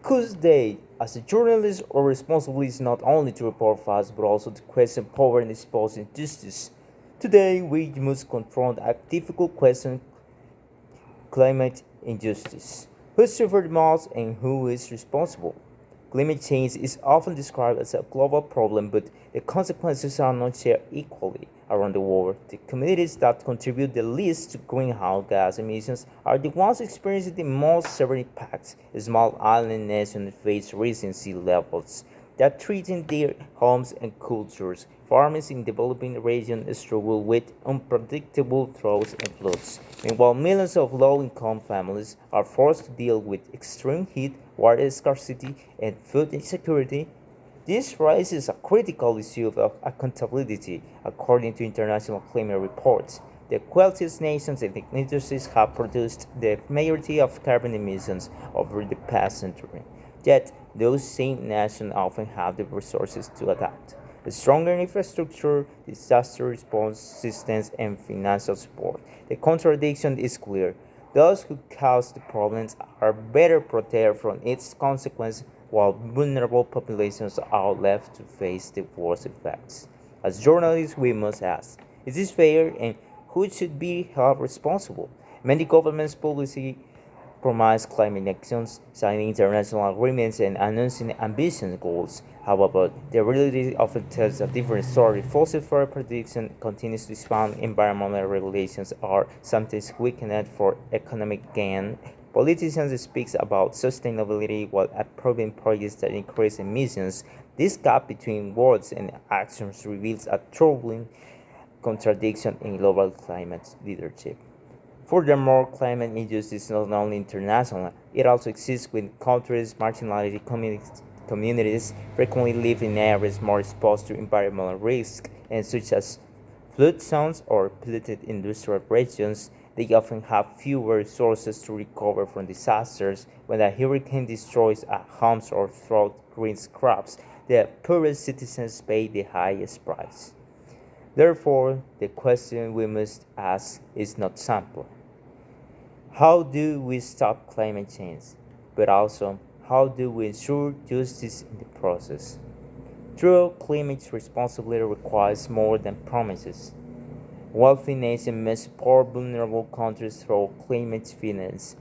Because they, as a journalist, are responsible not only to report facts but also to question power and expose injustice. Today, we must confront a difficult question: climate injustice. Who suffered most and who is responsible? Climate change is often described as a global problem, but the consequences are not shared equally around the world. The communities that contribute the least to greenhouse gas emissions are the ones experiencing the most severe impacts. Small island nations face rising sea levels that threaten their homes and cultures. Farmers in developing regions struggle with unpredictable droughts and floods. Meanwhile, millions of low-income families are forced to deal with extreme heat, water scarcity, and food insecurity. This raises a critical issue of accountability, according to international climate reports. The wealthiest nations and industries have produced the majority of carbon emissions over the past century. Yet, those same nations often have the resources to adapt. A stronger infrastructure, disaster response systems, and financial support. The contradiction is clear. Those who cause the problems are better protected from its consequences, while vulnerable populations are left to face the worst effects. As journalists, we must ask: is this fair, and who should be held responsible? Many governments publicly promise climate actions, signing international agreements, and announcing ambitious goals. However, the reality often tells a different story. Fossil fuel production continues to expand, environmental regulations are sometimes weakened for economic gain. Politicians speak about sustainability while approving projects that increase emissions. This gap between words and actions reveals a troubling contradiction in global climate leadership. Furthermore, climate injustice is not only international, it also exists within countries. Marginalized communities frequently live in areas more exposed to environmental risks, and such as flood zones or polluted industrial regions. They often have fewer resources to recover from disasters. When a hurricane destroys homes or throws ruins crops, the poorest citizens pay the highest price. Therefore, the question we must ask is not simple: how do we stop climate change? But also, how do we ensure justice in the process? True climate responsibility requires more than promises. Wealthy nations must support vulnerable countries through climate finance,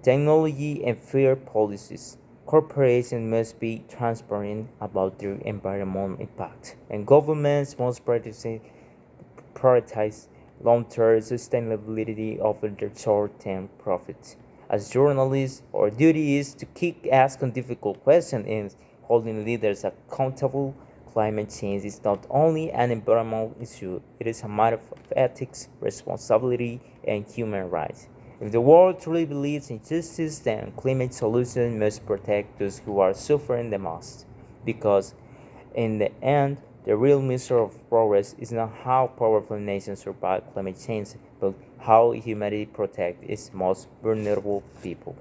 technology, and fair policies. Corporations must be transparent about their environmental impact, and governments must prioritize long-term sustainability over their short-term profits. As journalists, our duty is to keep asking difficult questions and holding leaders accountable. Climate change is not only an environmental issue, it is a matter of ethics, responsibility, and human rights. If the world truly believes in justice, then climate solutions must protect those who are suffering the most. Because in the end, the real measure of progress is not how powerful nations survive climate change, but how humanity protects its most vulnerable people.